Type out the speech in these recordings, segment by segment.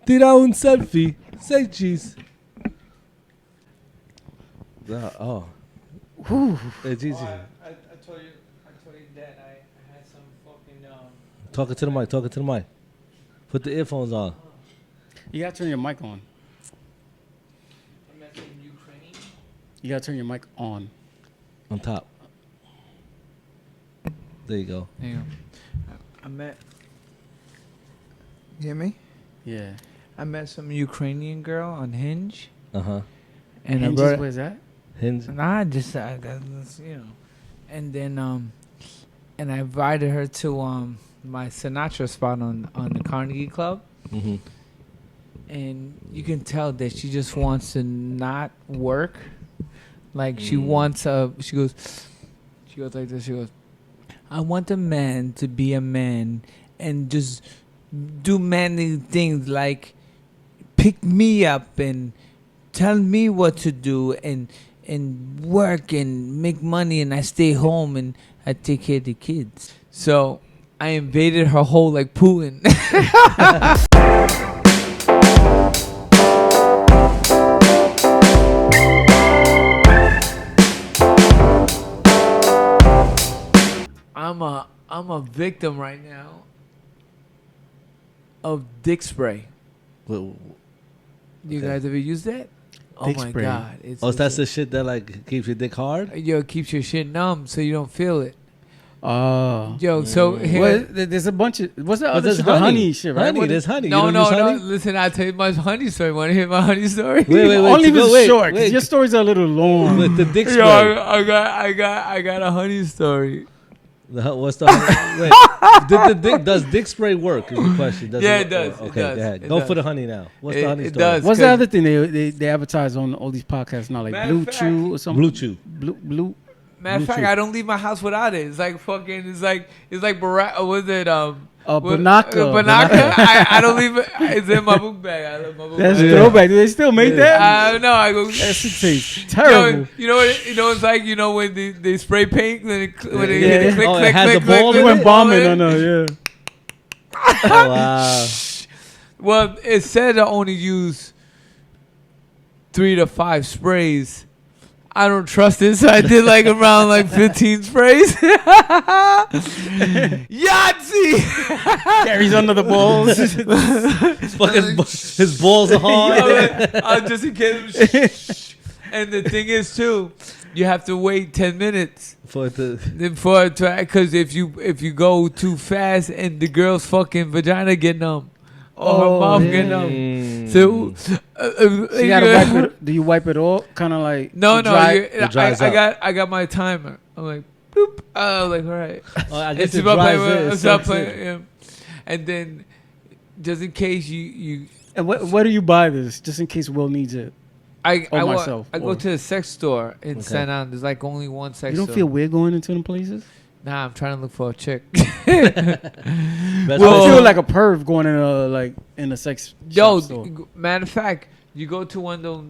Tira un selfie. Say cheese. Oh. Hey, Gigi. I told you that I had some fucking Talking to the mic. Talking to the mic. Put the earphones on. You gotta turn your mic on. I met some Ukraine. You gotta turn your mic on. On top. There you go. There you go. I met. You hear me? Yeah. I met some Ukrainian girl on Hinge. Uh-huh. And Hinges, I brought. where's that? Hinge. Nah, just you know. And then and I invited her to my Sinatra spot on the Carnegie Club. Mm-hmm. And you can tell that she just wants to not work. Like she wants she goes like this. She goes, I want a man to be a man and just do manly things like pick me up and tell me what to do and work and make money, and I stay home and I take care of the kids. So I invaded her whole like Putin. I'm a victim right now of dick spray. Well, You okay. guys ever use that? Oh Dick my spray. god! that's the shit that like keeps your dick hard? Yo, keeps your shit numb so you don't feel it. Oh. Yo, so here. Well, there's a bunch of... What's the other there's shit? The honey shit, right? Honey, What there's is- honey. No, you don't use no. honey? Listen, I'll tell you my honey story. Want to hear my honey story? Wait. Only if go- it's wait, short, 'cause wait. your stories are a little long. With the dick spray. Yo, I got a honey story. What's the honey? Does dick spray work? Is the question. Yeah, it does. Okay, It does. go ahead. It Go does. for the honey now. What's It- the honey it story? does. What's the other thing they advertise on all these podcasts now? Like Matter Blue of fact- Chew or something? Blue Chew. Blue. Matter of fact, Bluetooth. I don't leave my house without it. It's like fucking. It's like Barack. Was it Banaka. Banaka. I don't leave it. It's in my book bag. I love my book That's bag. throwback. Do they still make that? No, I go. That shit tastes terrible. You know what? You know it's like. You know when they spray paint when it when they Yeah. click, Oh, it click, has click, a ball click, You in went it? bombing on her, yeah. Oh, wow. Well, it said to only use 3 to 5 sprays. I don't trust it, so I did like around like 15 sprays. Yahtzee! Carries under the balls. His balls are hard. Just in case. And the thing is, too, you have to wait 10 minutes For the because if you go too fast and the girl's fucking vagina get numb or her mouth get numb. So So you gotta wipe it. Do you wipe it off? Kind of like No, it dries up. I got my timer. I'm like, boop. Like, all right. I guess It's it about dries playing in. with- It it's about soaks in. playing, yeah. And then, just in case you And where do you buy this? Just in case Will needs it. I myself, I go or- to a sex store in Okay. Staten Island. There's like only one sex You don't store. feel weird going into them places? Nah, I'm trying to look for a chick. Best I friend. feel like a perv going in a sex Yo, shop store. matter of fact, you go to one of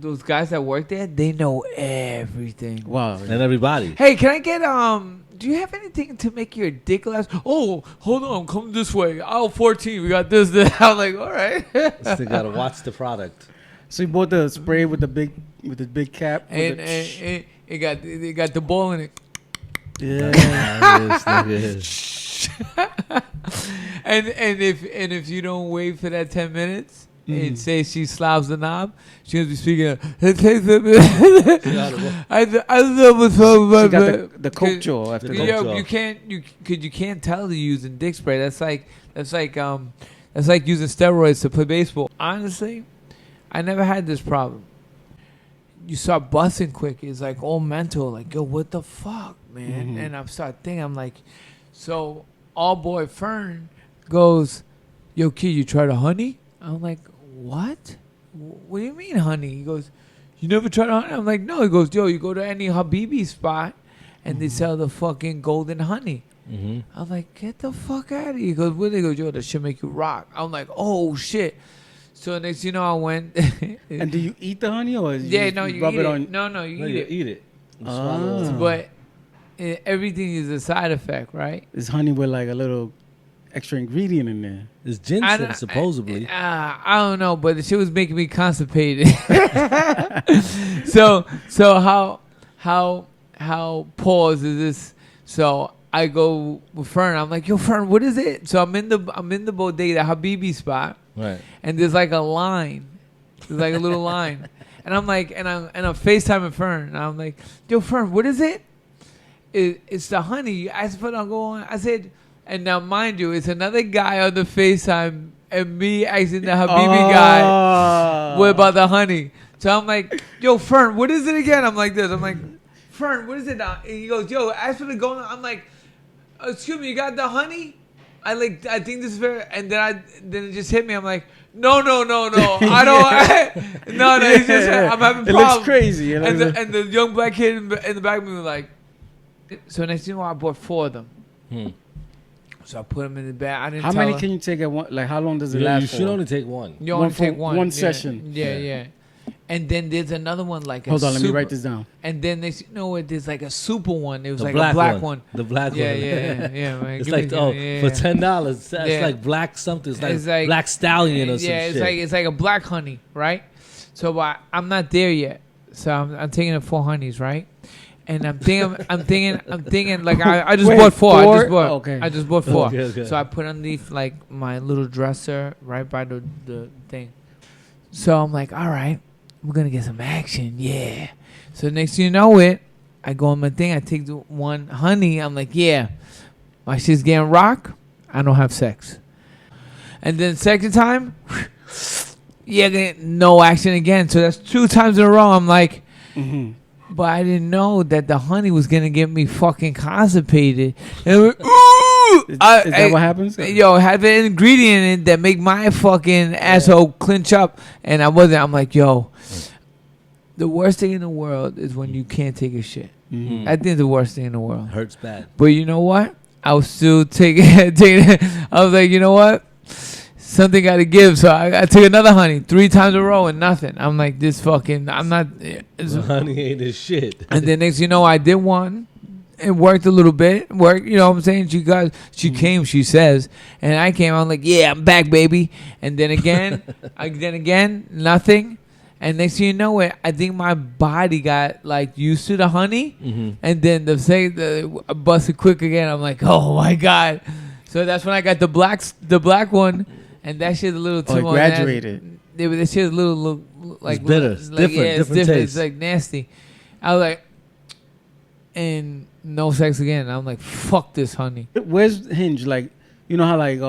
those guys that work there. They know everything. Wow. And everybody. Hey, can I get do you have anything to make your dick last? Oh, hold on, come this way. Aisle 14, we got this. I'm like, all right. They gotta watch the product. So you bought the spray with the big cap. and it got the ball in it. Yeah. This nigga. And if you don't wait for that 10 minutes and say she slobs the knob, she's gonna be speaking. I love what's She got the coke jaw after The the coke Yeah, jaw. you can't tell they're using dick spray. That's like using steroids to play baseball. Honestly, I never had this problem. You start busting quick. It's like all mental. Like, yo, what the fuck, man? And I start thinking, I'm like, so all boy Fern goes, yo, kid, you tried a honey? I'm like, what? What do you mean honey? He goes, you never tried honey? I'm like, no. He goes, yo, you go to any Habibi spot and they sell the fucking golden honey. Mm-hmm. I'm like, get the fuck out of here. He goes, what? They go, yo, that shit make you rock. I'm like, oh shit. So next you know, I went. And do you eat the honey or Yeah, you no, you rub eat it it. on? No, you No, eat you it. eat it. You Ah. swallow it. But everything is a side effect, right? Is honey with like a little extra ingredient in there. It's ginseng, supposedly. I don't know, but the shit was making me constipated. so how pause is this? So I go with Fern. I'm like, yo, Fern, what is it? So I'm in the bodega, the Habibi spot, Right. and there's like a line. There's like a little line, and I'm like, and I'm FaceTiming Fern, and I'm like, yo, Fern, what is it? It's the honey. I said, I'll go on. I said, and now mind you, it's another guy on the FaceTime, and me asking the Habibi guy what about the honey. So I'm like, yo, Fern, what is it again? I'm like this. I'm like, Fern, what is it now? And he goes, yo, ask for the going. I'm like, excuse me, you got the honey? I think this is very, and then it just hit me. I'm like, no, I don't. No, it's just I'm having problems. It looks crazy. And the young black kid in the back of me was like, so next thing you know, I bought 4 of them. So I put them in the bag. I didn't. How many can you take at one? Like, how long does it last? You should only take one. You only take one. One session. Yeah. And then there's another one like Hold on, let me write this down. And then there's there's like a super one. It was The like a black one. The black one. Yeah, man. It's like for $10. It's like black something. It's like black stallion or some shit. It's like a black honey, right? So I'm not there yet. So I'm taking the 4 honeys, right? And I'm thinking like I just bought 4. I just bought 4. Okay. So I put underneath like my little dresser right by the thing. So I'm like, all right, we're gonna get some action, yeah. So next thing you know it, I go on my thing, I take the 1 honey, I'm like, yeah, my shit's getting rock, I don't have sex. And then second time, yeah, no action again. So that's 2 times in a row. I'm like, but I didn't know that the honey was gonna get me fucking constipated. And is that what happens? Yo, have an ingredient in it that make my fucking asshole clinch up, and I wasn't. I'm like, yo, the worst thing in the world is when you can't take a shit. I think the worst thing in the world. Hurts bad. But you know what? I was still taking it. I was like, you know what? Something got to give. So I took another honey 3 times in a row and nothing. I'm like, this fucking, I'm not. Honey ain't this shit. And then next, I did one. It worked a little bit. You know what I'm saying? She came, she says. And I came, I'm like, yeah, I'm back, baby. And then again, nothing. And next thing you know it, I think my body got like used to the honey. And then I busted quick again. I'm like, oh my God. So that's when I got the black one. And that shit's a little too much. Graduated. That shit's a little like it's bitter. It's different. Yeah, it's different taste. It's like nasty. I was like, and no sex again. I'm like, fuck this honey. Where's Hinge? Like, you know how like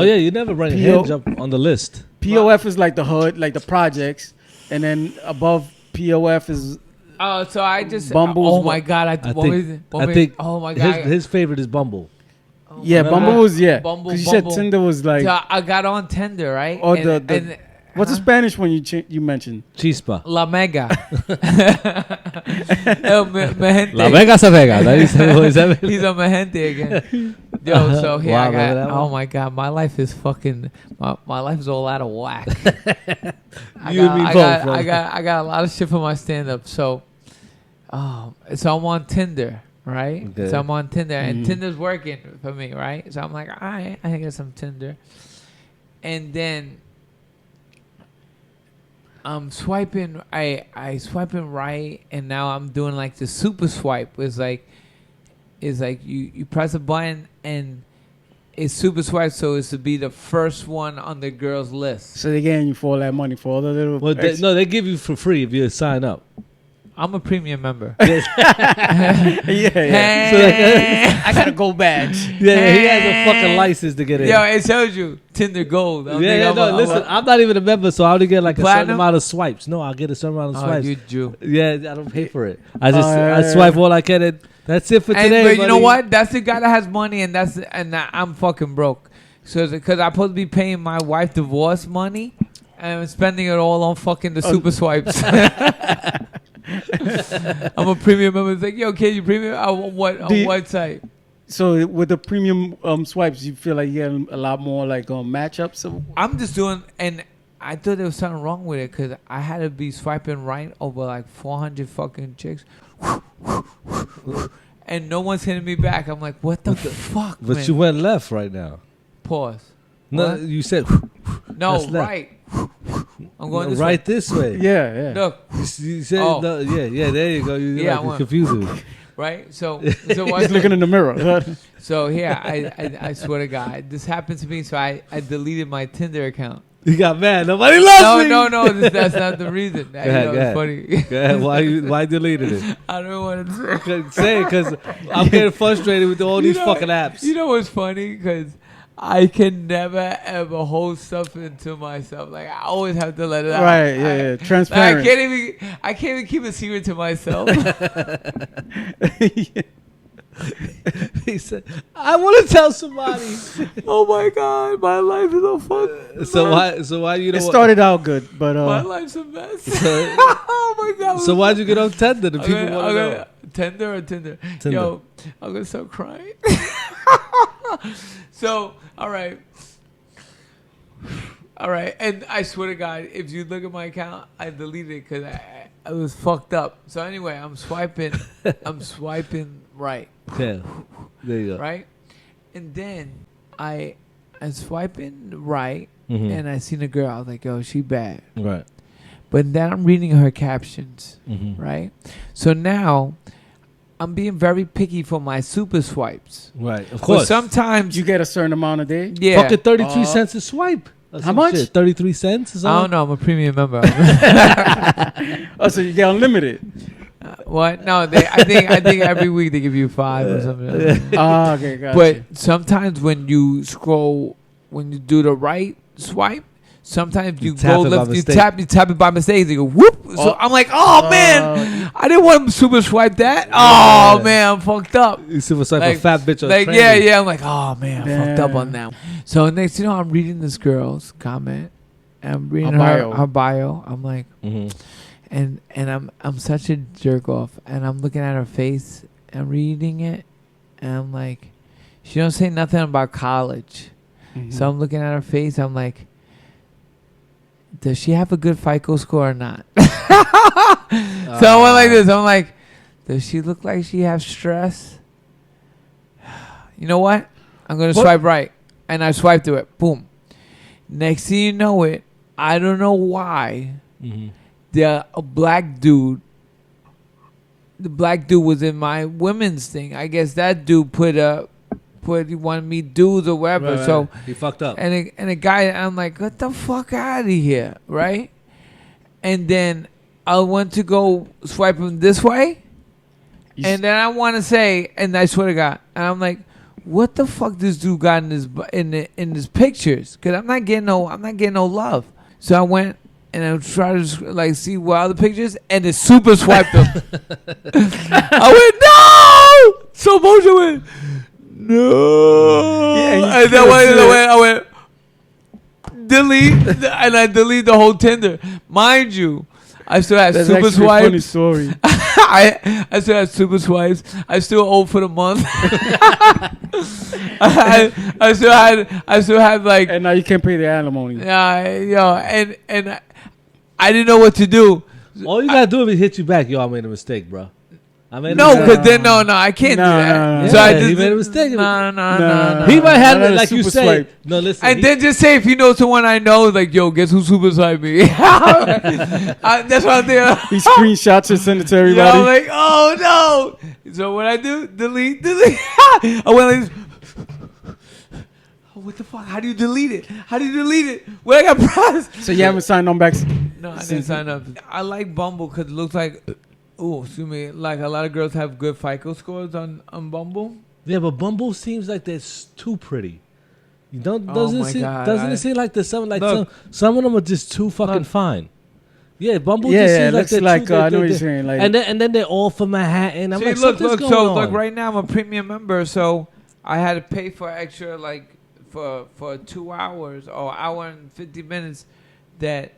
you never bring Hinge up on the list. POF is like the hood, like the projects, and then above POF is. Oh, so I just. Bumble's oh my God! I think. Oh my God! His favorite is Bumble. Yeah, Bumble was Bumble. Because you said Tinder was like. So I got on Tinder, right? Or what's the Spanish one you mentioned? Chispa. La Mega. La Mega se vega. He's on my gente again. Yo, so here Wow, I got. Oh my God, my life is fucking. My life is all out of whack. I got a lot of shit for my stand up. So I'm on Tinder. Right? Okay. So I'm on Tinder, and Tinder's working for me, right? So I'm like, all right, I can get some Tinder. And then I'm swiping, I swiping right, and now I'm doing like the super swipe. It's like you press a button, and it's super swipe, so it's to be the first one on the girl's list. So they're getting you for all that money, for all the little... Well, they give you for free if you sign up. I'm a premium member. yeah. Hey. I got a gold badge. Yeah, he has a fucking license to get in. Yo, it tells you Tinder Gold. Listen, I'm not even a member, so I only get like a certain amount of swipes. No, I'll get a certain amount of swipes. You Jew. Yeah, I don't pay for it. I swipe all I can. And that's it for today. But you know what? That's the guy that has money, and I'm fucking broke. So because I'm supposed to be paying my wife divorce money, and I'm spending it all on fucking the super swipes. I'm a premium member. It's like, yo, can you premium? On what site? So with the premium swipes, you feel like you get a lot more like matchups? I'm just doing, and I thought there was something wrong with it because I had to be swiping right over like 400 fucking chicks. and no one's hitting me back. I'm like, what the fuck, But man? you went left right now. Pause. No, What? you said no, right. I'm going this right way. this way. Yeah. Look, You said no, yeah. There you go. You're confusing me. right. So He's looking in the mirror. So I swear to God, this happened to me. So I deleted my Tinder account. You got mad. Nobody loves me. No. That's not the reason. Go ahead. It's funny. Go ahead. Why deleted it? I don't want to Say it because I'm getting frustrated with all these fucking apps. You know what's funny? Because I can never ever hold something to myself. Like I always have to let it out. Right? Yeah. Transparent. Like, I can't even keep a secret to myself. He said, "I want to tell somebody." Oh my God, my life is a fuck. So why you know? It started out good, but my life's a mess. Oh my God. So why'd you get on Tinder? The people want to know. Tinder or Tinder? Yo, I'm gonna start crying. So, all right, and I swear to God, if you look at my account, I deleted it because I was fucked up. So anyway, I'm swiping right. Yeah, there you go. Right, and then I'm swiping right, and I seen a girl. I was like, "Yo, she bad." Right. But then I'm reading her captions. Right. So now I'm being very picky for my super swipes. Right. Of course. But sometimes you get a certain amount a day. Yeah. Fucking 33 cents a swipe. How much? Shit. 33 cents or something? I don't know. I'm a premium member. Oh, so you get unlimited. What? No, I think every week they give you 5 or something. Oh, okay, gotcha. But sometimes when you scroll, when you do the right swipe, sometimes you go left, you tap it by mistake. They go whoop. So I'm like, oh man, I didn't want to super swipe that. Oh man, I'm fucked up. You super swipe a fat bitch on like yeah. I'm like, oh man, I'm fucked up on that. So next, I'm reading this girl's comment. And I'm reading her bio. I'm like, and I'm such a jerk off. And I'm looking at her face and reading it, and I'm like, she don't say nothing about college. So I'm looking at her face. I'm like, does she have a good FICO score or not? So I went like this. I'm like, does she look like she has stress? You know what? I'm going to swipe right. And I swiped to it. Boom. Next thing you know it, I don't know why. The black dude was in my women's thing. I guess that dude he wanted me dudes or whatever. Right, so he fucked up. And a guy, I'm like, get the fuck out of here, right? And then I went to go swipe him this way, and then I want to say, and I swear to God, and I'm like, what the fuck this dude got in his pictures? Because I'm not getting no love. So I went and I tried to like see what other pictures, and it super swiped him. I went no, so motion went. No. Yeah, and then I went delete, and I delete the whole Tinder. Mind you, I still have super swipes. Funny story. I still have super swipes. I still owe for the month. I still had like. And now you can't pay the alimony. And I didn't know what to do. All you gotta do is hit you back. Yo, I made a mistake, bro. Because then I can't do that. No. So he made a mistake. No. He might have it like you say. No, listen. And then just say if you know someone I know, like, yo, guess who super swiped me? That's what I'm thinking. He screenshots and send it to everybody. I'm like, oh no. So what I do, delete. I went like this. What the fuck? How do you delete it? What I got pressed? So you haven't signed on back? No, I didn't sign up. I like Bumble because it looks like. Oh, excuse me. Like a lot of girls have good FICO scores on Bumble. Yeah, but Bumble seems like they're too pretty. You don't doesn't it seem like there's some some of them are just too fucking fine. Yeah, Bumble just seems like they're too, I know what you're saying. Like, and then they're all from Manhattan. I'm like, look, right now I'm a premium member, so I had to pay for extra for 2 hours or hour and 50 minutes that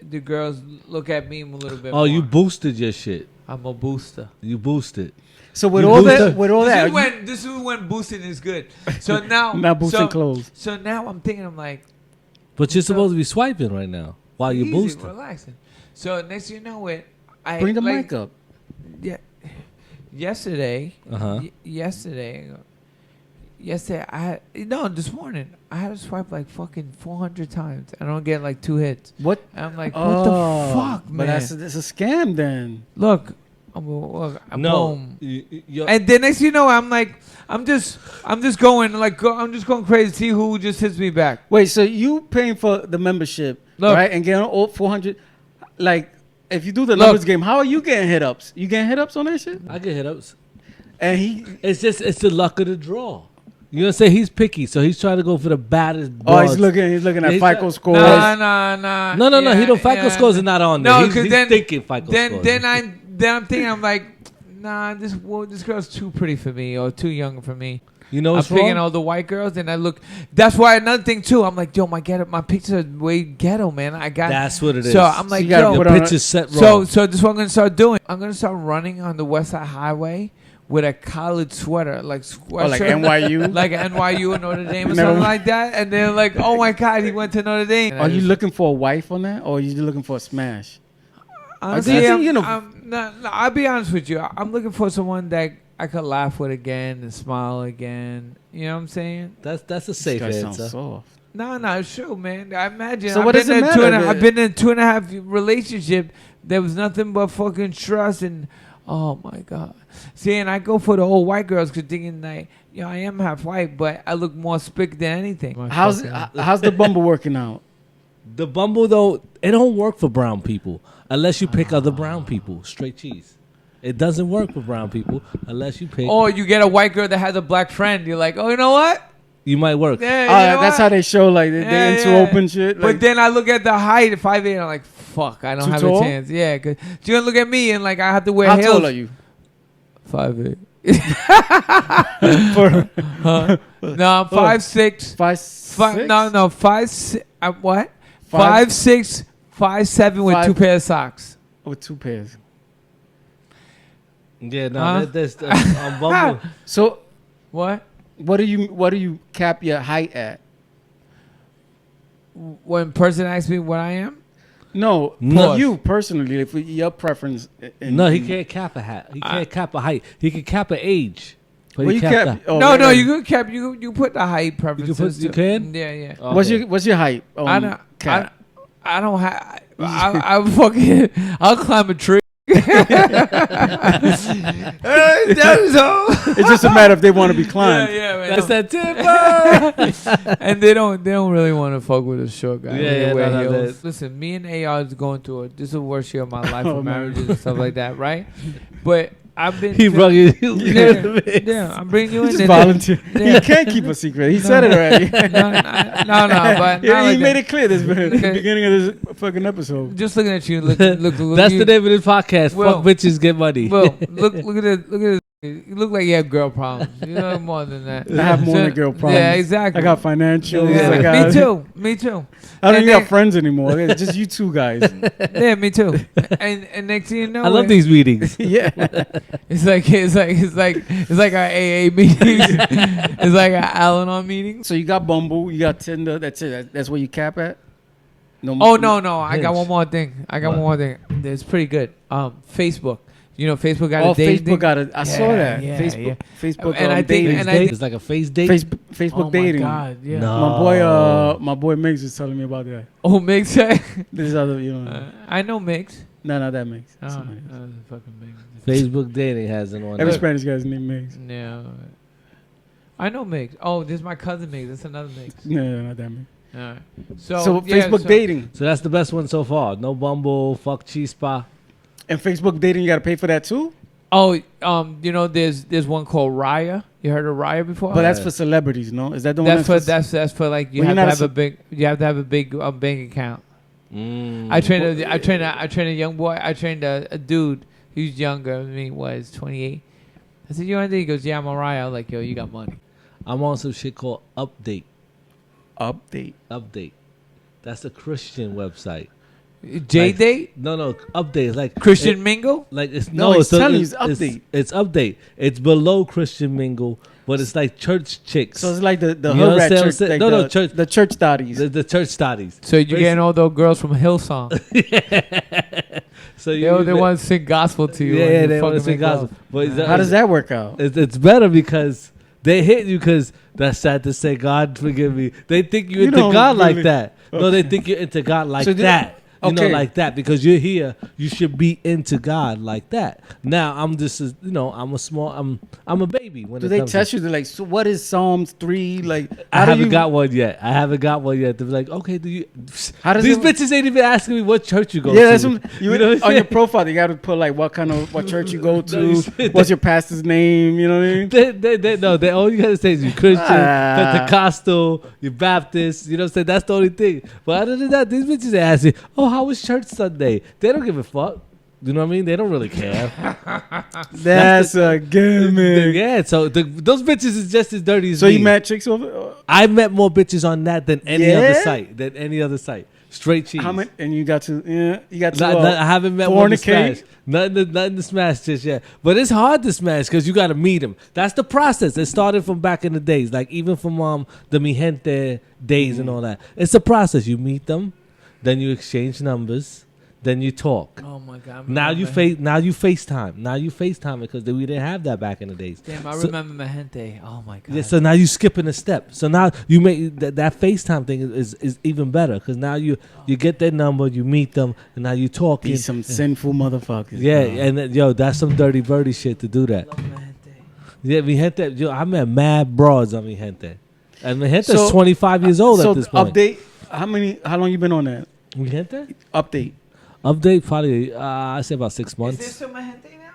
the girls look at me a little bit more. Oh, you boosted your shit. I'm a booster. You boosted. So with all that, this is when boosting is good. So now not boosting clothes. So now I'm thinking, I'm like, but you're supposed to be swiping right now while you're boosting. Relaxing. So next thing you know it, bring the mic up. Yeah. yesterday, this morning, I had to swipe like fucking 400 times. I don't get like 2 hits. What? And I'm like, what the fuck, man? But that's a scam then. Look, boom. And then next thing you know, I'm like, I'm just going crazy to see who just hits me back. Wait, so you paying for the membership, right? And getting all 400, like, if you do the numbers game, how are you getting hit ups? You getting hit ups on that shit? I get hit ups. And it's the luck of the draw. You know what I'm saying? He's picky, so he's trying to go for the baddest. Oh, he's looking at FICO scores. Nah. No. He don't. FICO scores are not on there. No, because then thinking FICO scores. Then I'm thinking, I'm like, nah, this girl's too pretty for me or too young for me. You know what's I'm picking all the white girls, and I look. That's why another thing too. I'm like, yo, my pictures are way ghetto, man. That's what it is. So I'm like, yo, your pictures set wrong. So this is what I'm gonna start doing. I'm gonna start running on the West Side Highway with a college sweater, like sweatshirt, like NYU, like NYU or Notre Dame or something like that. And they're like, oh my God, he went to Notre Dame. Are you looking for a wife on that, or are you looking for a smash? Honestly, I'll be honest with you. I'm looking for someone that I could laugh with again and smile again. You know what I'm saying? That's a safe answer. Soft. No, it's true, man. I imagine. So what does it matter? I've been in a 2.5 relationship. There was nothing but fucking trust and, oh my God. See, and I go for the old white girls because thinking like, I am half white, but I look more spick than anything. How's the Bumble working out? The Bumble though, it don't work for brown people unless you pick other brown people. Straight cheese. It doesn't work for brown people unless you pick. Or you get a white girl that has a black friend. You're like, oh, you know what? You might work. Yeah, that's how they show like they into open shit. Like, but then I look at the height at 5'8", I'm like, fuck, I don't have a chance. Yeah, because you're gonna look at me and like I have to wear heels. How tall are you? 5'8". No, I'm 5'6". 5'6"? No, 5'6". What? 5'6", 5'7" with 2 pairs of socks. With 2 pairs. Yeah, no, that's on Bumble. So, what? What do you cap your height at? When person asks me what I am? No, you personally, if your preference. No, he can't cap a hat. He can't cap a height. He can cap an age. Well, you cap. No, you can cap. You put the height preferences. You can. Yeah. Okay. What's your height? I don't have. I fucking. I'll climb a tree. It's just a matter if they want to be climbed. Yeah, man. That's that timber. And they don't really want to fuck with a short guy. Yeah, Listen, me and AR is going through this is the worst year of my life for marriages and stuff like that, right? But I've been. He brought you. Yeah, I'm bringing you in. Just volunteer. Yeah. He can't keep a secret. He said it already. No, but he made it clear this at the beginning of this fucking episode. Just looking at you, look. That's the name of this podcast. Fuck bitches, get money. Well, look at this. You look like you have girl problems. You know more than that. I have more than girl problems. Yeah, exactly. I got financials. Yeah. Me too. I don't even got friends anymore. It's just you two guys. Yeah, me too. And next thing you know, I love these meetings. Yeah, it's like our AA meetings. It's like our Al-Anon meetings. So you got Bumble, you got Tinder. That's it. That's where you cap at. No. I got one more thing. It's pretty good. Facebook. You know, Facebook got a dating. Facebook got a. I saw that. Facebook. And I think it's like a face date. Facebook dating. Oh my God, yeah. No. My boy Miggs was telling me about that. Oh, Miggs. This is other, I know Miggs. No, not that Miggs. Fucking Miggs. Facebook dating has one. Every Spanish guy's named Miggs. Yeah. I know Miggs. Oh, this is my cousin Miggs. That's another Miggs. No, not that Miggs. All right. So Facebook dating. So that's the best one so far. No Bumble. Fuck Chispa. And Facebook dating, you got to pay for that too? Oh, there's one called Raya. You heard of Raya before? But that's for celebrities, no? Is that the one? That's for like you have to have a big bank account. I trained a young boy. I trained a dude who's younger than me, was 28. I said, "You want to?" He goes, "Yeah, I'm a Raya." I was like, "Yo, you got money." I'm on some shit called Update. Update. That's a Christian website. J-Date? No, Update. It's like Christian Mingle? Like it's telling you it's Update. It's Update. It's below Christian Mingle, but it's like church chicks. So it's like the hood rat church. Like no, church. The church thotties. The church studies. So you're getting all those girls from Hillsong. So they want to sing gospel to you. Yeah, they want to sing gospel. But how does that work out? It's better because they hit you because that's sad to say, God forgive me. They think you're into God like that. Okay. No, they think you're into God like that. You know, like that, because you're here, you should be into God like that. Now I'm just, I'm a baby. When do they test you? They're like, so what is Psalms 3? Like, I haven't got one yet. They're like, okay, do you? These bitches ain't even asking me what church you go to. Yeah, that's you know on your profile. They got to put like what church you go to. What's your pastor's name? You know what I mean? They all you gotta say is you Christian, Pentecostal, you Baptist. You know what I'm saying? That's the only thing. But other than that, these bitches are asking, oh, how was church Sunday? They don't give a fuck. You know what I mean? They don't really care. That's a gimmick. Yeah, so those bitches is just as dirty as me. So you met chicks over? I met more bitches on that than any other site. Straight cheese. How many? And you got to I haven't met one to smash. Nothing to smash just yet. But it's hard to smash because you got to meet them. That's the process. It started from back in the days, like even from the Mi Gente days and all that. It's a process. You meet them. Then you exchange numbers. Then you talk. Oh my God! Now you FaceTime. Now you FaceTime because we didn't have that back in the days. Damn, I remember Mi Gente. Oh my God! Yeah, so now you skipping a step. So now you make that FaceTime thing is even better because now you get their number, you meet them, and now you talk. Be some sinful motherfuckers. Yeah, and that's some dirty birdie shit to do that. Love Mi Gente. Yeah, Mi Gente. I met mad broads on Mi Gente, and Mi Gente's 25 years old at this point. Update. How long you been on that? Mi Gente? Update probably I say about 6 months. Is there still Mi Gente now?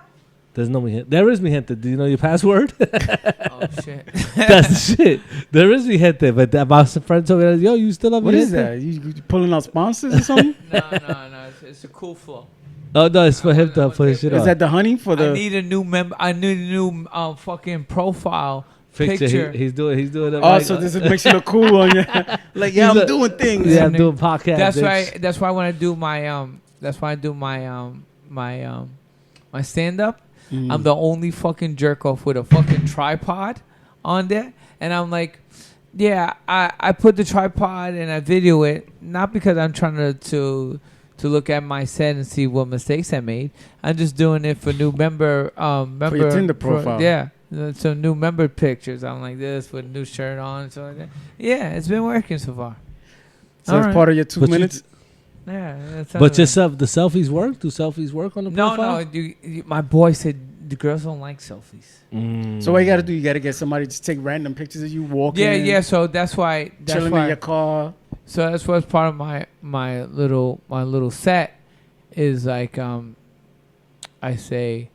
There's no Mi Gente. There is Mi Gente. Do you know your password? Oh shit. That's the shit. There is Mi Gente, but my friends over there, yo, you still have Mi Gente? What is that? You pulling out sponsors or something? No. It's a cool flow. Oh no, it's for him to put his shit on. Is that the honey for the? I need a new member. I need a new fucking profile. Picture. He's doing it. Oh, so this makes you look cool on you. Like, yeah, I'm doing things. Yeah, I'm doing podcasts. That's why when I do my my stand up, I'm the only fucking jerk off with a fucking tripod on there, and I'm like, yeah, I put the tripod and I video it not because I'm trying to look at my set and see what mistakes I made. I'm just doing it for new member for your Tinder profile. Yeah. Some new member pictures. I'm like this with a new shirt on and so like that. Yeah, it's been working so far. So it's part of your 2 minutes? Yeah. But the selfies work? Do selfies work on the profile? No. My boy said the girls don't like selfies. So what you got to do? You got to get somebody to take random pictures of you walking. Yeah. So that's why. Chilling in your car. So that's what's part of my little set is like I say.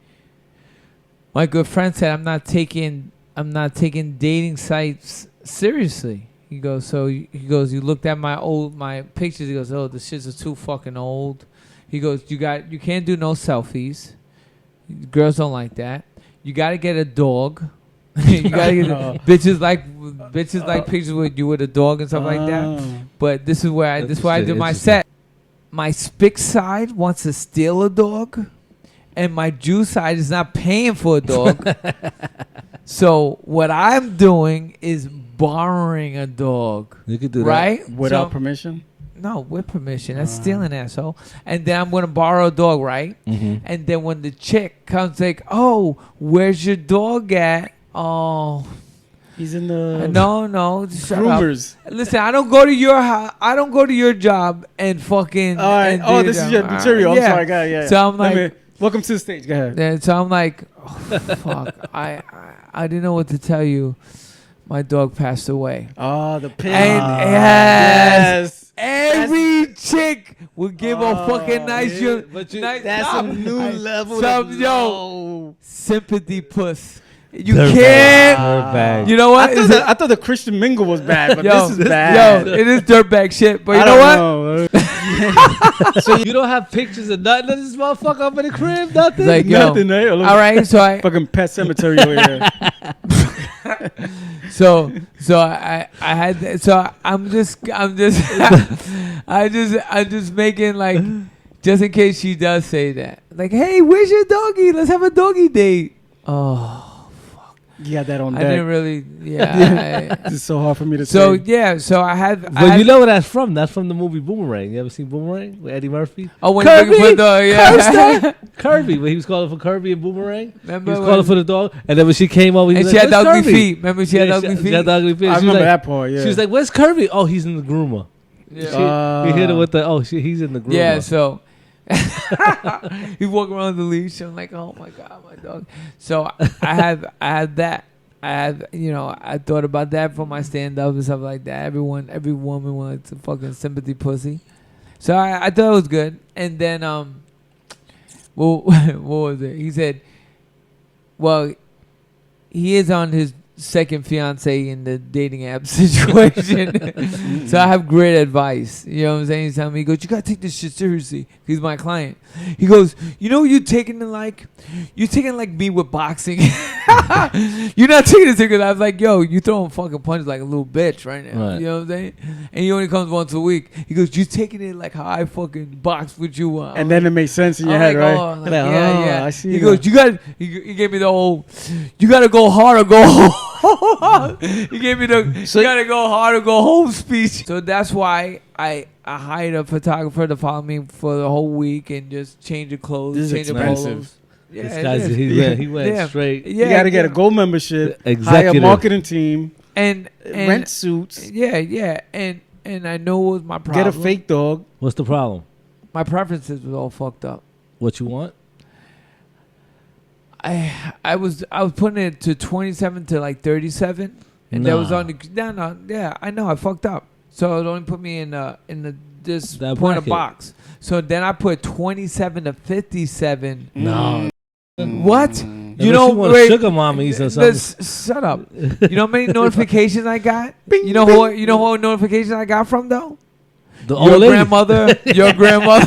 My good friend said, I'm not taking dating sites seriously. He goes, you looked at my pictures. He goes, oh, the shits are too fucking old. He goes, you can't do no selfies. Girls don't like that. You got to get a dog. You got to get bitches like pictures with you with a dog and stuff like that. But this is where I do my set. My spick side wants to steal a dog. And my Jew side is not paying for a dog. So what I'm doing is borrowing a dog. You could do right? that. Without permission? No, with permission. That's stealing, asshole. And then I'm going to borrow a dog, right? Mm-hmm. And then when the chick comes like, oh, where's your dog at? Oh. He's in the... No. Groomers. Listen, I don't go to your house. I don't go to your job and fucking... All right. This is your material. I'm sorry, guy. Yeah. So I'm like... Welcome to the stage. Go ahead. And so I'm like, oh, fuck. I didn't know what to tell you. My dog passed away. Oh, the pig. And yes. Every chick would give a fucking nice... That's a new level. Sympathy puss. You can't. You know what? I thought the Christian mingle was bad, but this is bad. It is dirtbag shit. But you know what? So you don't have pictures of nothing of this motherfucker up in the crib? Nothing? Like, nothing. All right, so I... Fucking pet cemetery over here. So I had... So I'm just making like... Just in case she does say that. Like, hey, where's your doggy? Let's have a doggy date. Oh... You got that on I deck. didn't really. Yeah. It's so hard for me to So say. yeah. So I had. But you know where that's from? That's from the movie Boomerang. You ever seen Boomerang with Eddie Murphy? Oh, when Kirby, you put the Kirby, when he was calling for Kirby and Boomerang. Remember He was calling for the dog, and then when she came over, he and was she like, had the "Where's ugly Kirby?" feet. Remember she had ugly feet. She had the ugly feet. I She was remember like- that part. Yeah. She was like, "Where's Kirby?" Oh, he's in the groomer. Yeah. He hit her with the he's in the groomer. Yeah, so he walk around the leash. I'm like, oh my god, my dog. So I had that. I thought about that for my stand up and stuff like that. Every woman wants a fucking sympathy pussy. So I thought it was good. And then well, what was it? He said, well, he is on his second fiance in the dating app situation. So I have great advice. You know what I'm saying? He's telling me, he goes, you gotta take this shit seriously. He's my client. He goes, you know what you're taking it like? You're taking it like me with boxing. You're not taking it serious. I was like, yo, you throwing fucking punches like a little bitch right now. Right. You know what I'm saying? And he only comes once a week. He goes, you're taking it like how I fucking box with you. And then it makes sense in your head, right? Yeah. I see. He goes, he gave me the whole, you gotta go hard or go home. He gave me the, you gotta go hard or go home speech. So that's why I hired a photographer to follow me for the whole week and just change the clothes, This is change the expensive. polos. Yeah, This it guy's is. he went straight. You got to get a gold membership, hire a Executive. marketing team, and rent suits, Yeah, and I know what was my problem. get a fake dog. What's the problem? My preferences was all fucked up. What you want? I was putting it to 27 to like 37, and that was on the yeah. I know I fucked up, so it only put me in this That point of bracket. box. So then I put 27 to 57. No. What? You know, want wait, sugar mommies or something. Shut up. You know how many notifications I got? You know what notifications I got from though? The Your old lady. grandmother. Your grandmother.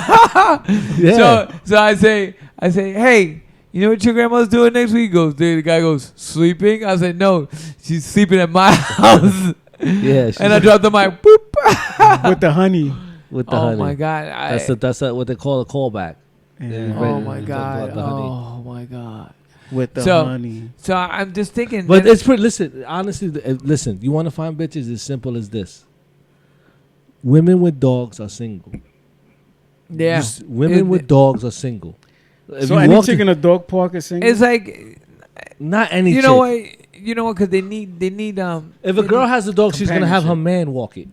Yeah. So I say, hey, you know what your grandmother's doing next week? He goes, the guy goes, sleeping? I said, no, she's sleeping at my house. Yeah. And I dropped the mic, boop. With the honey. With the honey. Oh my God. That's what they call a callback. Yeah. Oh my God. The honey. Oh my God. With the So- honey. So I'm just thinking. But that- it's pretty. Listen, honestly, listen. You want to find bitches? As simple as this. Women with dogs are single. yeah. Women with dogs are single. If So you any walk chick in a dog park is single? It's like, not any. you chick. know what? You know what? Because they need If a girl has a dog, she's gonna have her man walk it.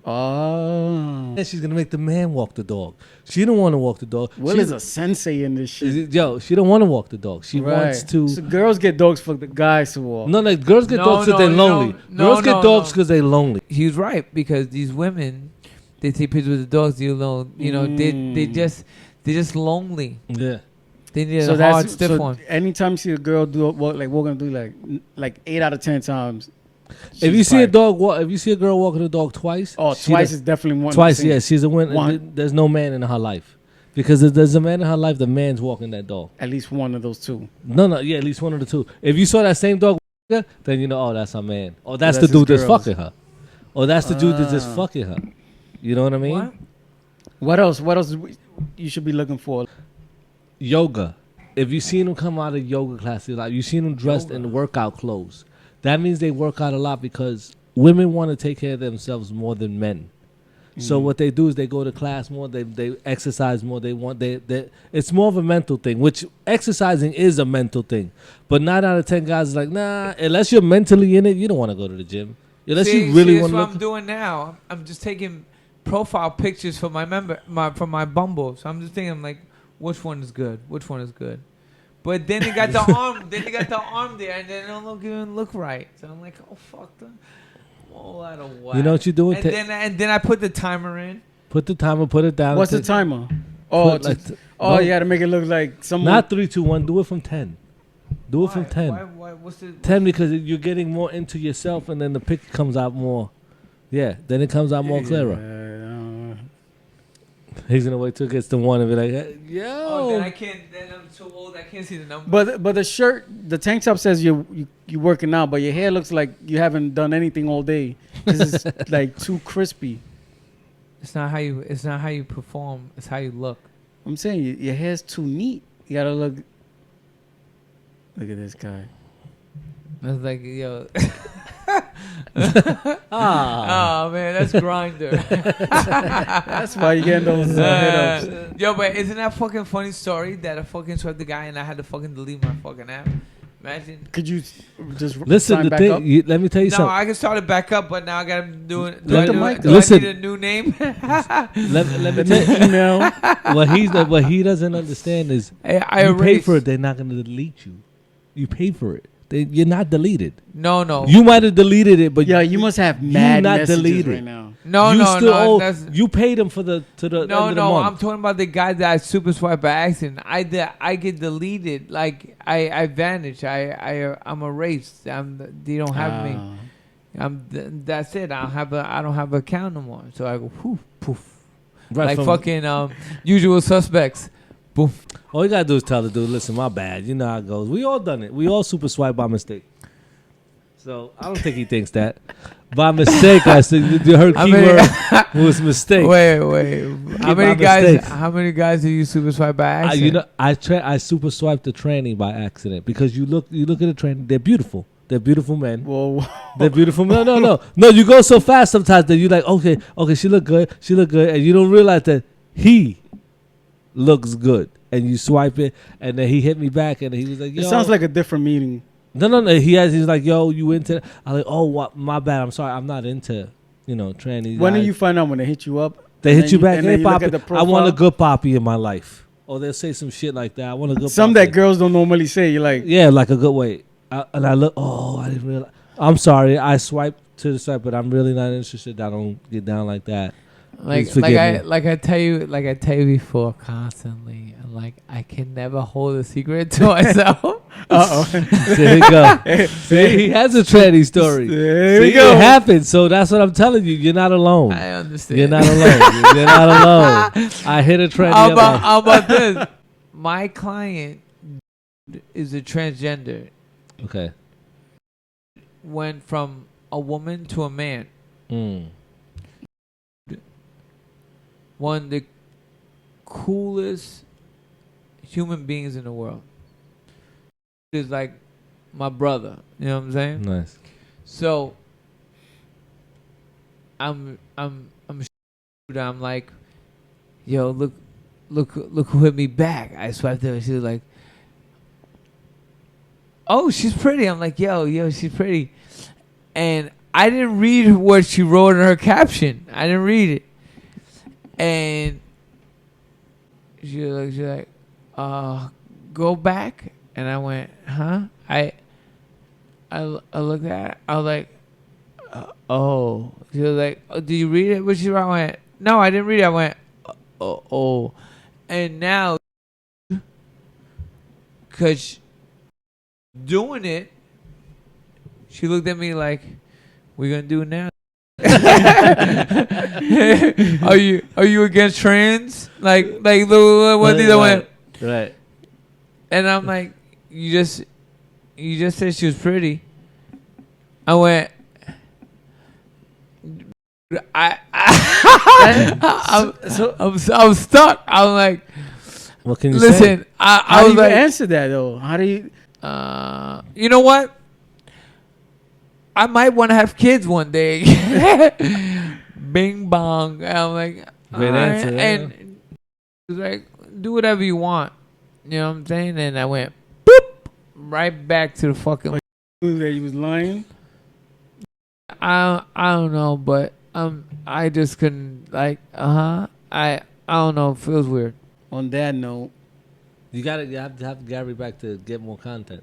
Oh. And she's gonna make the man walk the dog. She don't want to walk the dog. Will is a sensei in this shit. Yo, she don't want to walk the dog. She wants to. So girls get dogs for the guys to walk. No, like girls get No, dogs because no, they're no, lonely. no, Girls get no, dogs no. because they're lonely. He was right because these women, they take pictures with the dogs. You know, they just lonely. Yeah. They need So a that's hard stiff so one. anytime you see a girl do walk, like we're gonna do like 8 out of 10 times. If you see a dog walk, if you see a girl walking a dog twice, twice is definitely one. twice. Yeah, she's a win. One. There's no man in her life, because if there's a man in her life, the man's walking that dog. At least one of those two. No, yeah, at least one of the two. If you saw that same dog, then you know, oh, that's her man, or that's That's the dude his that's girls. fucking her, or that's the dude that's just Ah. fucking her. You know what I mean? What? What else? What else you should be looking for? Yoga. If you seen them come out of yoga classes, like you seen them dressed in workout clothes, that means they work out a lot because women want to take care of themselves more than men. So what they do is they go to class more, they exercise more, it's more of a mental thing, which exercising is a mental thing. But 9 out of 10 guys is like, nah, unless you're mentally in it, you don't want to go to the gym. Unless you really that's want to what look. I'm doing now. I'm just taking profile pictures for from my Bumble. So I'm just thinking, I'm like, which one is good? Which one is good? But then they got the arm. Then they got the arm there, and they don't even look right. So I'm like, oh fuck them. All out of whack. You know what you do? And then I put the timer in. Put the timer, put it down. What's the timer? Oh, Put, like, oh, no. you got to make it look like someone. Not 3, 2, 1. Do it from 10. Do it from 10. Why, what's the 10 because you're getting more into yourself, and then the picture comes out more. Yeah, then it comes out more clearer. He's gonna wait till it gets to 1 and be like, hey, "Yo." Oh, then I can't. Then I'm too old. I can't see the number. But the shirt, the tank top says you working out, but your hair looks like you haven't done anything all day. This is like too crispy. It's not how you perform. It's how you look. I'm saying your hair's too neat. You gotta look. Look at this guy. I was like, yo. Ah. Oh man, that's Grinder. That's why you getting those hit-ups. Yo, but isn't that fucking funny story that I fucking swiped the guy and I had to fucking delete my fucking app? Imagine. Could you just Listen, sign the back thing. up? Let me tell you No, something. I can start it back up, but now I gotta do it. Let the mic Do Listen. I need a new name? Let me Then tell you. email. What he doesn't understand is I you pay erased. for it. They're not going to delete you. You pay for it. You're not deleted. No. You might have deleted it, but Yeah, you must have mad not messages deleted. right now. No, you no, still no. owe. That's, You paid them for the end of the no. month. I'm talking about the guy that I super swiped by accident. I get deleted. Like I vanish. I'm erased. They don't have me. That's it. I don't have an account no more. So I go poof. Right Like from- fucking Usual Suspects. Poof. All you gotta do is tell the dude, listen, my bad. You know how it goes. We all done it. We all super swipe by mistake. So I don't think he thinks that. By mistake, I said you heard keyword was mistake. Wait. How many guys? mistakes. How many guys do you super swipe by accident? I super swiped the tranny by accident because you look at the tranny, they're beautiful. They're beautiful men. Whoa. They're beautiful. No. You go so fast sometimes that you're like, okay, she look good, and you don't realize that he looks good, and you swipe it, and then he hit me back, and he was like, yo. It sounds like a different meeting. No. He's like, yo, you into that? I'm like, oh, what? My bad. I'm sorry. I'm not into, trannies. When do you find out when they hit you up? They hit you back. and Hey, then you look Poppy, at the I want a profile? good poppy in my life. Or they'll say some shit like that. I want a good Some poppy. that girls don't normally say. You're like, Yeah, like a good way. And I look, I didn't realize. I'm sorry. I swiped to the side, but I'm really not interested. I don't get down like that. Please forgive me. Like I tell you before constantly. Like I can never hold a secret to myself. There you go. See, he has a tranny story. There See, we go. It happened. So that's what I'm telling you. You're not alone. I understand. You're not alone. You're not alone. I hit a tranny. How about this? My client is a transgender. Okay. Went from a woman to a man. One of the coolest human beings in the world. Is like my brother. You know what I'm saying? Nice. So I'm like, yo, look who hit me back. I swiped her. She was like, oh, she's pretty. I'm like, yo, she's pretty. And I didn't read what she wrote in her caption. I didn't read it. And she was like, go back. And I went, huh? I looked at it. I was like, oh. She was like, oh, did you read it? What she wrote? I went, no, I didn't read it. I went, oh. And now, because doing it, she looked at me like, we're going to do it now. Are you against trans? Like the one thing that went. Right. And I'm like, you just said she was pretty. I went, I'm stuck. I'm like, What can you listen, say? I how do was you like, answer that though? How do you? you know what? I might want to have kids one day. Bing bong. And I'm like, Great all right. answer. Yeah. And he was like, do whatever you want. You know what I'm saying? And I went, boop, right back to the fucking. He was lying. I don't know, but I just couldn't I don't know. It feels weird. On that note, You have to have Gary back to get more content.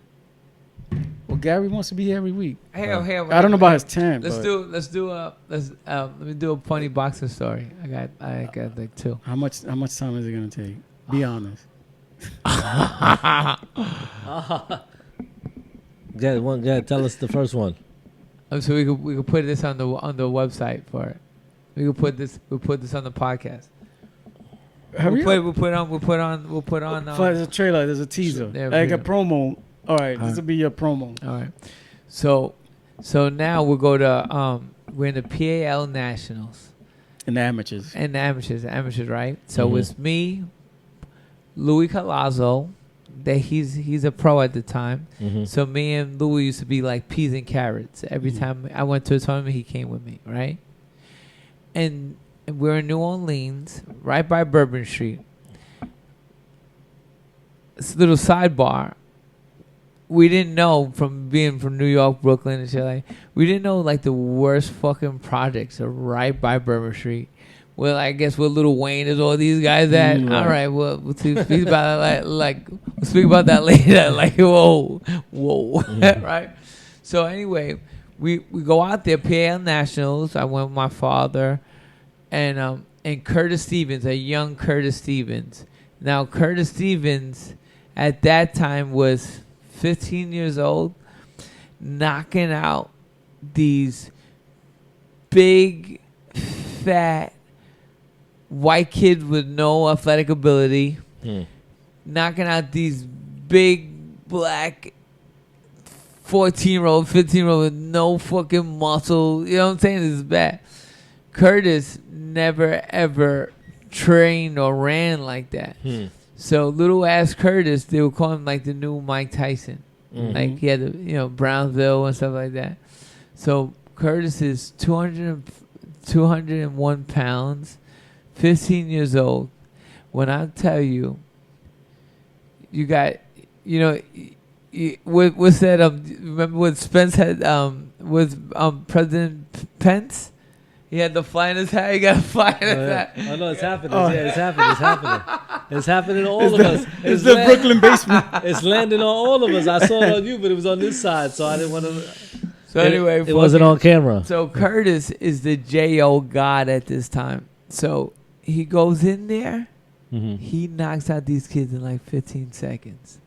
well, Gary wants to be here every week. Hey, I don't know about his time. Let me do a funny boxing story. I got like two. How much time is it gonna take? Be honest. Tell us the first one. So we could put this on the website for it. We'll put this on the podcast. We'll put on. There's a trailer. There's a teaser. Yeah, Like a video. promo. All right, this will be your promo. All right. So now we'll go to we're in the PAL Nationals And the amateurs. and the amateurs, right? So Mhm. it's me, Louis Colazo, that he's a pro at the time. Mm-hmm. So me and Louis used to be like peas and carrots. Every time I went to a tournament, he came with me, right? And we're in New Orleans, right by Bourbon Street. It's a little sidebar. We didn't know from being from New York, Brooklyn, and shit like. We didn't know like the worst fucking projects are right by Bourbon Street. Well, I guess where Lil Wayne is all these guys at. Right. All right, well, we'll speak about that we'll speak about that later. Like, whoa, right? So anyway, we go out there, PAL Nationals. I went with my father, and Curtis Stevens, a young Curtis Stevens. Now Curtis Stevens, at that time was 15 years old, knocking out these big, fat white kids with no athletic ability, knocking out these big black 14-year-old, 15-year-old with no fucking muscle. You know what I'm saying? This is bad. Curtis never ever trained or ran like that. So little ass Curtis, they would call him like the new Mike Tyson. Like he had the, Brownsville and stuff like that. So Curtis is 201 pounds, 15 years old. When I tell you, you got, what's that? Remember what Spence had with President Pence? He had the fly in his hat. He got a fly in his hat. Oh no, it's happening. Yeah, it's happening. It's happening. It's happening to all of us. It's the Brooklyn basement. It's landing on all of us. I saw it on you, but it was on this side, so I didn't want to. So anyway, it wasn't on camera. So Curtis is the JO god at this time. So he goes in there. He knocks out these kids in like 15 seconds.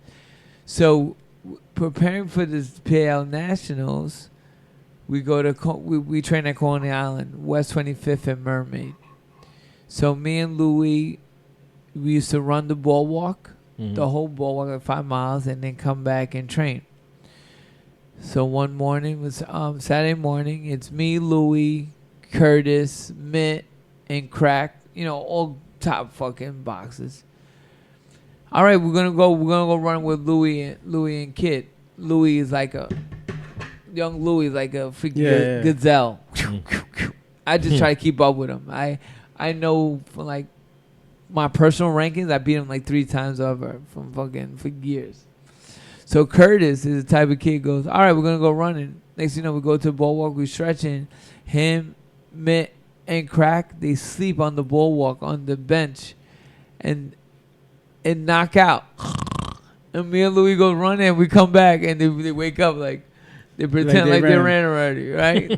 So preparing for this PAL Nationals, we go to we train at Coney Island, West 25th and Mermaid. So me and Louis, we used to run the boardwalk, the whole boardwalk, like 5 miles, and then come back and train. So one morning was Saturday morning. It's me, Louis, Curtis, Mitt, and Crack. All top fucking boxes. All right, we're gonna go run with Louis and Kid. Louis is like a young Louis, is like a freaking gazelle. I just try to keep up with him. I know for like my personal rankings, I beat him like 3 times over for years. So Curtis is the type of kid goes, all right, we're gonna go running. Next thing you know, we go to the boardwalk, we stretching. Him, Mitt, and Crack, they sleep on the boardwalk on the bench, and knock out. And me and Louis go running, and we come back, and they wake up like they pretend like they ran already, right?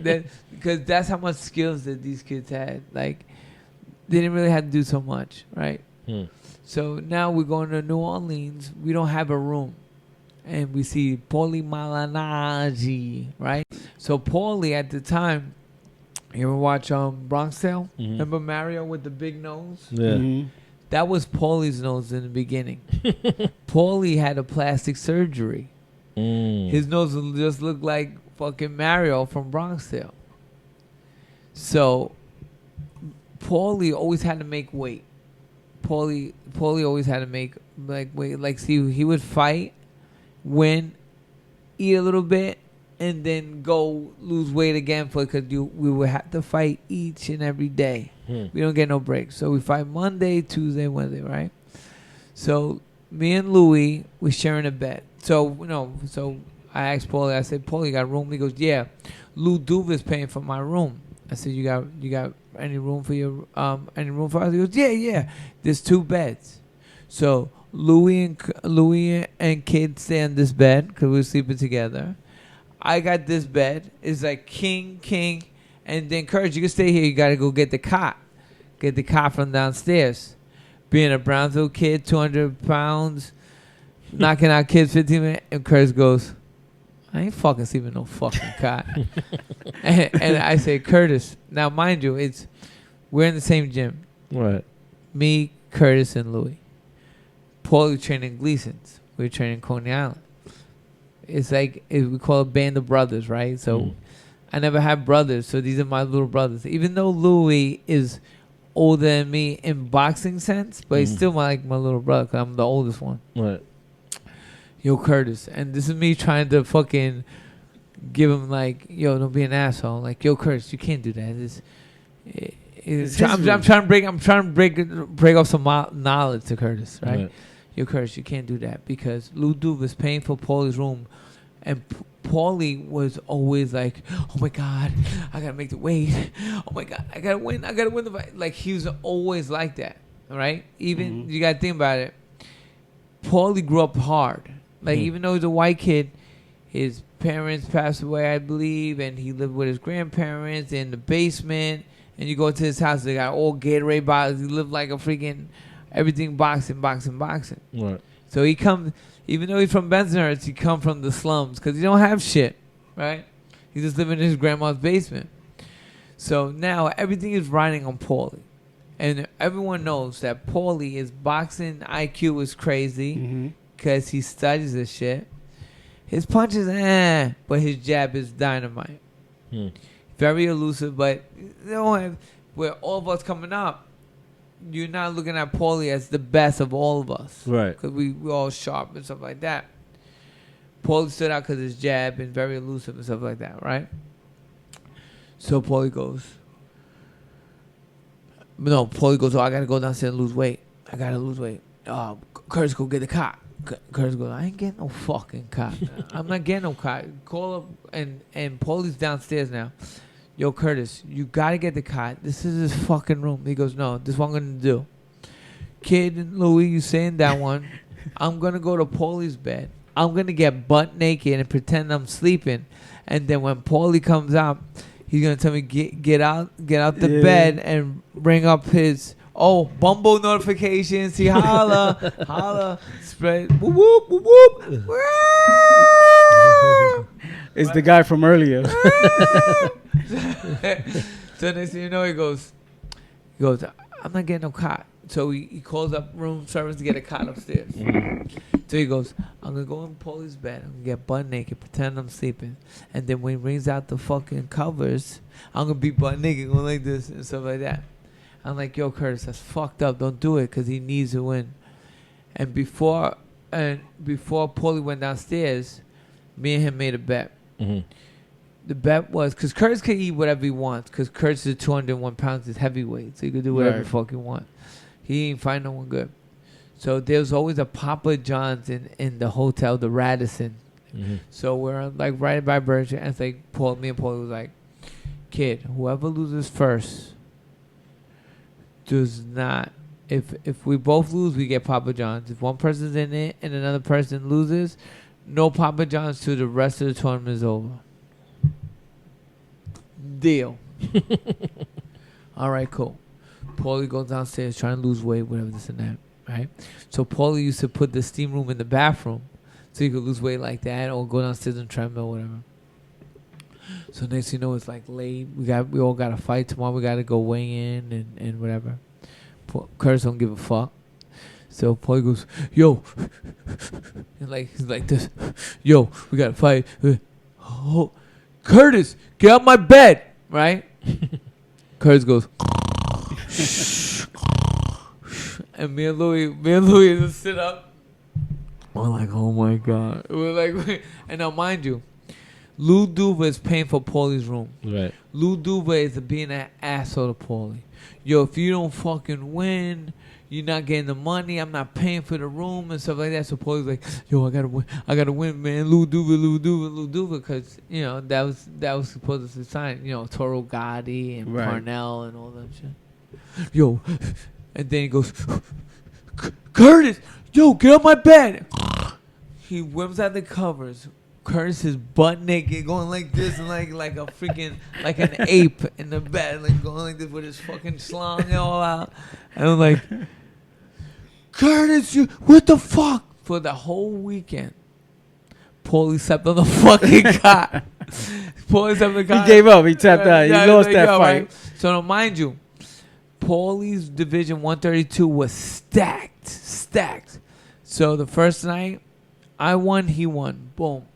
Because that's how much skills that these kids had. Like they didn't really have to do so much, right? So now we're going to New Orleans. We don't have a room. And we see Paulie Malignaggi, right? So Paulie at the time, you ever watch Bronx Tale? Remember Mario with the big nose? Yeah. That was Paulie's nose in the beginning. Paulie had a plastic surgery. His nose just looked like fucking Mario from Bronx Tale. So Paulie always had to make weight. Paulie always had to make weight. Like, see, he would fight, win, eat a little bit, and then go lose weight again because we would have to fight each and every day. We don't get no breaks. So we fight Monday, Tuesday, Wednesday, right? So me and Louis, we sharing a bed. So so I asked Paulie, I said, Paulie, you got a room? He goes, yeah. Lou Duva's paying for my room. I said, you got any room for your any room for us? He goes, yeah. There's 2 beds. So Louis and Kid stay on this bed because we were sleeping together. I got this bed. It's like king, and then Courage, you can stay here. You got to go get the cot from downstairs. Being a Brownsville kid, 200 pounds, knocking out kids 15 minutes, and Courage goes, I ain't fucking sleeping no fucking cot. and I say, Curtis, now mind you, we're in the same gym. Right. Me, Curtis, and Louis. Paulie training Gleason's. We're training Coney Island. It's like we call it Band of Brothers, right? So I never had brothers, so these are my little brothers. Even though Louis is older than me in boxing sense, but he's still my little brother because I'm the oldest one. Right. yo, Curtis. And this is me trying to fucking give him like, yo, don't be an asshole. Like, yo, Curtis, you can't do that. I'm trying to break off some knowledge to Curtis, right? Yo, Curtis, you can't do that because Lou Duve was paying for Paulie's room, and Paulie was always like, "Oh my God, I gotta make the weight. Oh my God, I gotta win the fight." Like he was always like that, right? Even you gotta think about it. Paulie grew up hard. Like even though he's a white kid, his parents passed away, I believe, and he lived with his grandparents in the basement. And you go to his house, they got all Gatorade bottles. He lived like a freaking everything boxing. Right. So he comes, even though he's from Bensonhurst, he come from the slums because he don't have shit, right? He just living in his grandma's basement. So now everything is riding on Paulie. And everyone knows that Paulie, his boxing IQ is crazy because he studies this shit. His punch is but his jab is dynamite. Very elusive, but you know, where all of us coming up, you're not looking at Paulie as the best of all of us. Right. Because we all sharp and stuff like that. Paulie stood out because his jab and very elusive and stuff like that, right? So Paulie goes, oh, I got to go downstairs and lose weight. I got to lose weight. Curtis, go get the cot. Curtis goes, I ain't getting no fucking cot. I'm not getting no cot. Call up, and Paulie's downstairs now. Yo, Curtis, you got to get the cot. This is his fucking room. He goes, no, this is what I'm going to do. Kid and Louie, you saying that one. I'm going to go to Paulie's bed. I'm going to get butt naked and pretend I'm sleeping. And then when Paulie comes out, he's going to tell me, get out the bed and bring up his... Oh, Bumble notifications. He holla, spread, whoop, whoop, whoop, whoop. It's the guy from earlier. So next thing you know, he goes, I'm not getting no cot. So he calls up room service to get a cot upstairs. So he goes, I'm going to go in Paulie's bed. I'm going to get butt naked, pretend I'm sleeping. And then when he brings out the fucking covers, I'm going to be butt naked, going like this and stuff like that. I'm like, yo, Curtis, that's fucked up. Don't do it because he needs to win. And before Paulie went downstairs, me and him made a bet. The bet was, because Curtis can eat whatever he wants, because Curtis is 201 pounds, is heavyweight, so he could do whatever the fuck he want. He ain't find no one good. So there's always a Papa John's in the hotel, the Radisson. So we're like right by Berkshire, and it's like me and Paulie was like, kid, whoever loses first does not. If we both lose, we get Papa John's. If one person's in it and another person loses, no Papa John's till the rest of the tournament is over. Deal. All right, cool. Paulie goes downstairs trying to lose weight, whatever this and that, right? So Paulie used to put the steam room in the bathroom so he could lose weight like that, or go downstairs and treadmill, whatever. So next thing you know, it's like late. We all got to fight tomorrow. We got to go weigh in and whatever. Curtis don't give a fuck. So Paulie goes, yo, and he's like this, yo, we got to fight. Oh, Curtis, get out my bed, right? Curtis goes, and me and Louie just sit up. We're like, oh my God. We're like, and now mind you, Lou Duva is paying for Paulie's room. Right. Lou Duva is being an asshole to Paulie. Yo, if you don't fucking win, you're not getting the money. I'm not paying for the room and stuff like that. So Paulie's like, yo, I gotta win, man. Lou Duva, because you know that was supposed to sign, you know, Toro Gotti and Parnell and all that shit. Yo, and then he goes, Curtis, yo, get on my bed. He whips out the covers. Curtis is butt naked, going like this, and like a freaking, like an ape in the bed, like going like this with his fucking schlong and all out. And I'm like, Curtis, what the fuck? For the whole weekend, Paulie slept on the fucking cot. Paulie slept on the cot. He gave up. He tapped out. He lost that fight. Right? So now, mind you, Paulie's Division 132 was stacked. So the first night, I won, he won. Boom.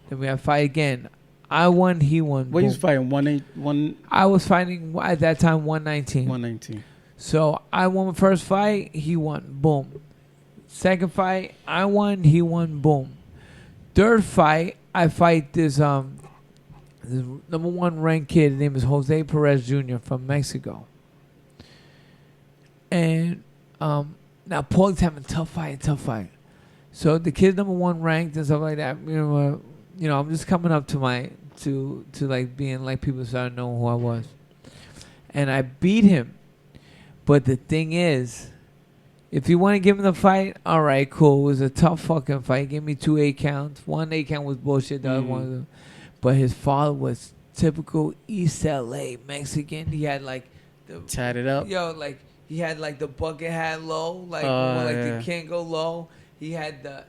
Then we had to fight again. I won, he won. What was fighting? 1-8? I was fighting at that time 119. 119. So I won my first fight, he won. Boom. Second fight, I won. He won. Boom. Third fight, I fight this number one ranked kid. His name is Jose Perez Jr. from Mexico. And now Paulie's having a tough fight. So the kid's number one ranked and stuff like that. You know, I'm just coming up to like being like people started knowing who I was. And I beat him. But the thing is, if you want to give him the fight, all right, cool. It was a tough fucking fight. He gave me 2 8 counts. 1 8 count was bullshit. The other one, but his father was typical East LA Mexican. He had like tied it up. Yo, like he had like the bucket hat low, like yeah. you can't go low. He had the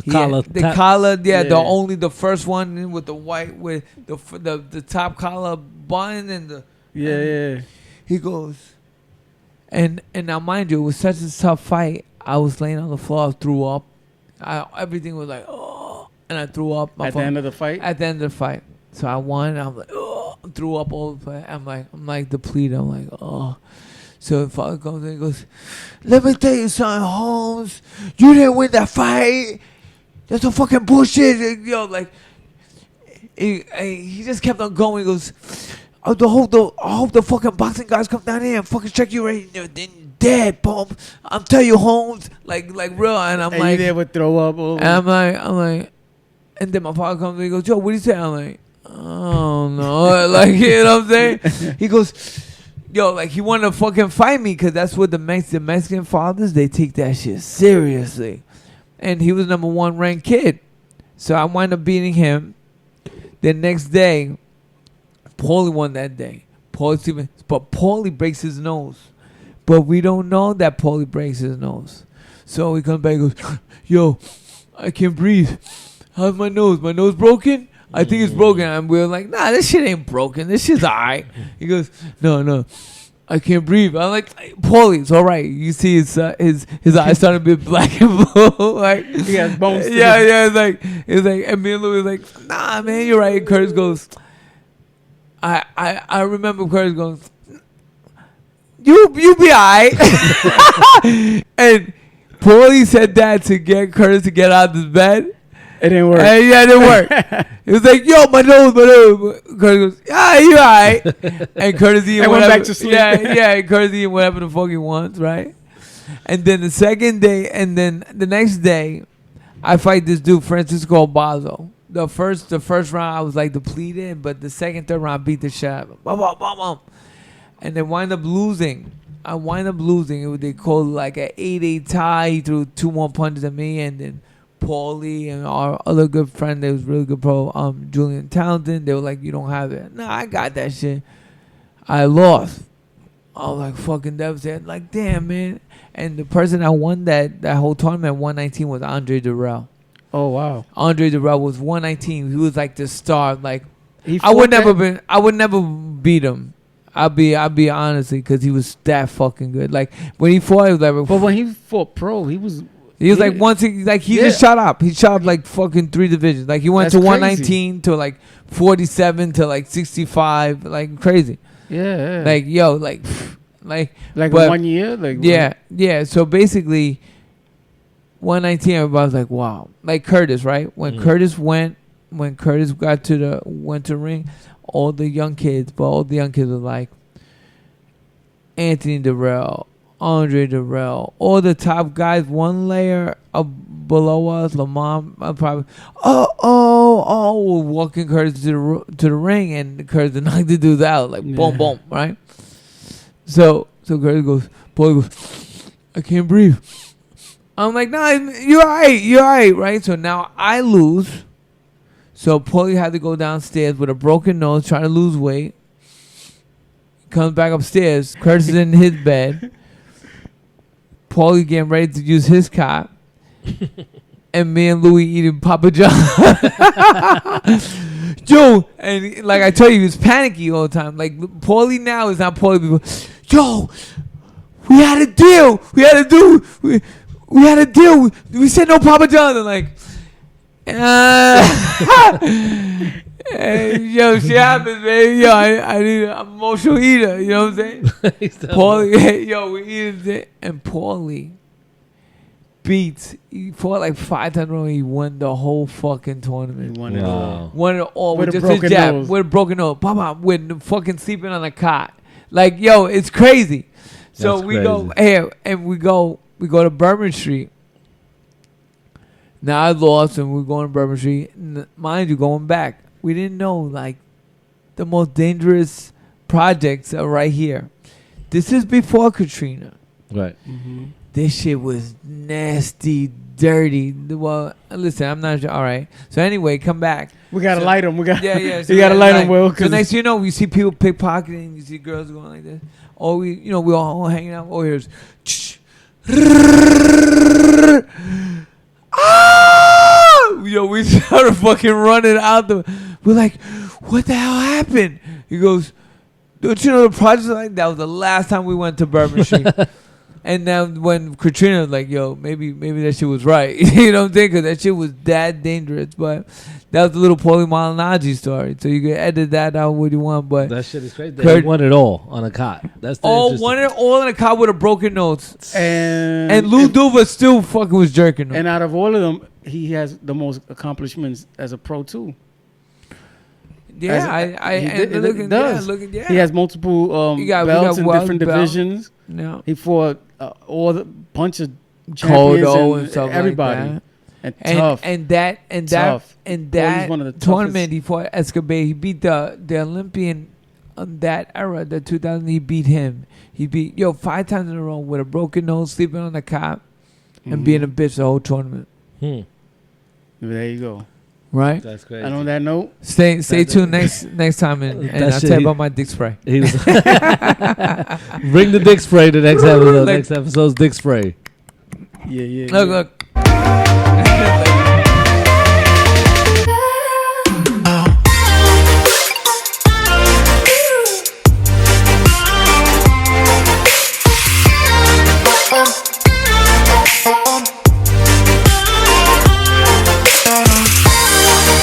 collar. The collar, yeah, the first one with the white with the top collar button and the yeah. He goes. And now, mind you, it was such a tough fight. I was laying on the floor, I threw up. Everything was like, oh, and I threw up. At the end of the fight. At the end of the fight, so I won. I'm like, oh, threw up all the fight. I'm like depleted. I'm like, oh. So the father comes in and goes, let me tell you something, Holmes. You didn't win that fight. That's some fucking bullshit. Yo, like, he just kept on going. He goes, I hope the fucking boxing guys come down here and fucking check you right. Then you're dead, bum. I'm telling you, Holmes, like real. And I'm like, you there would throw up. Over. And I'm like, and then my father comes and he goes, yo, what do you say? I'm like, oh no, like, you know what I'm saying? He goes, yo, like he wanted to fucking fight me because that's what the Mexican fathers, they take that shit seriously. And he was number one ranked kid, so I wound up beating him. The next day, Paulie won that day. But Paulie breaks his nose. But we don't know that Paulie breaks his nose. So he comes back and goes, yo, I can't breathe. How's my nose? My nose broken? I think it's broken. And we're like, nah, this shit ain't broken. This shit's all right. He goes, no, I can't breathe. I'm like, Paulie, it's all right. You see his eyes starting to be black and blue. Like, he has bones. Yeah. It's like, and me and Louis was like, nah, man, you're right. And Curtis goes, I remember Curtis going, you be alright. And Paulie said that to get Curtis to get out of his bed. It didn't work. Yeah, it didn't work. It was like, yo, my nose. Curtis goes, yeah, you alright. And Curtis eating went back to sleep. Yeah, and Curtis eating whatever the fuck he wants, right? And then the second day, and then the next day, I fight this dude, Francisco Bazo. The first round I was like depleted, but the second, third round I beat the shit out of him. And they wind up losing. I wind up losing. They called like an 8-8 tie. He threw 2 more punches at me, and then Paulie and our other good friend that was really good pro, Julian Townsend, they were like, you don't have it. No, I got that shit. I lost. I was like fucking devastated. Like, damn, man. And the person that won that whole tournament, 119, was Andre Durrell. Oh wow. Andre Durrell was 119. He was like the star. Like, I would never beat him. I'll be honestly, because he was that fucking good. Like when he fought, he was like. But when he fought pro, he was like once he just shot up. He shot up like fucking 3 divisions. Like he went to 119 to like 47 to like 65, like crazy. Yeah. Like yo, like but, 1 year, like yeah. So basically, 119. Everybody was like, wow. Like Curtis, right? When Curtis got to the ring, all the young kids were like Anthony Durrell, Andre Durrell, all the top guys, one layer below us, Lamont, probably, walking Curtis to the ring, and Curtis knocked the dudes out, like boom, boom, right? So Curtis goes, Paulie goes, I can't breathe. I'm like, nah, you're all right, right? So now I lose. So Paulie had to go downstairs with a broken nose, trying to lose weight. Comes back upstairs. Curtis is in his bed. Paulie getting ready to use his cot. And me and Louie eating Papa John. Yo, and like I told you, he was panicky all the time. Like Paulie now is not Paulie before. Yo, we had a deal. We had a deal. We said no Papa John. And like, yo, shit happens, man. Yo, I'm an emotional eater. You know what I'm saying? Paulie, yo, we eating it, and Paulie He fought like 5 times in a row. He won the whole fucking tournament. He won it all. Won it all With with a just his broken jab. nose. With a broken nose. Pop, with fucking sleeping on a cot. Like, yo, it's crazy. So That's we go here and we go to Bourbon Street. Now I lost and we're going to Bourbon Street. Mind you, going back, we didn't know like the most dangerous projects are right here. This is before Katrina. Right. Mm-hmm. This shit was nasty, dirty. Well, listen, I'm not sure. All right. So anyway, come back. We gotta light them. Yeah. So you gotta light them, Will. So next thing you know, we see people pickpocketing. You see girls going like this. Or we all hanging out. Oh, here's. We started fucking running out we're like, what the hell happened? He goes, don't you know the project? Like that was the last time we went to Bourbon Street. And then when Katrina was like, yo, maybe that shit was right. You know what I'm saying? Because that shit was that dangerous. But that was the little Paulie Malignaggi story. So you can edit that out what you want. But that shit is crazy. They won it all on a cot. That's the won it all in a cot with a broken nose. And Lou Duva still fucking was jerking them. And out of all of them, he has the most accomplishments as a pro too. Yeah, He has multiple belts in different divisions. Yeah. He fought all the bunch of champions and stuff everybody. Like that. And tough. And that He's one of the tournament he fought Escobar. He beat the Olympian on that era, the 2000. He beat him. He beat 5 times in a row with a broken nose, sleeping on the cot, and being a bitch the whole tournament. There you go. Right. That's crazy. And on that note, stay tuned next time, and I'll tell you about my dick spray. Bring the dick spray to next episode. Next episode's dick spray. Yeah. Look.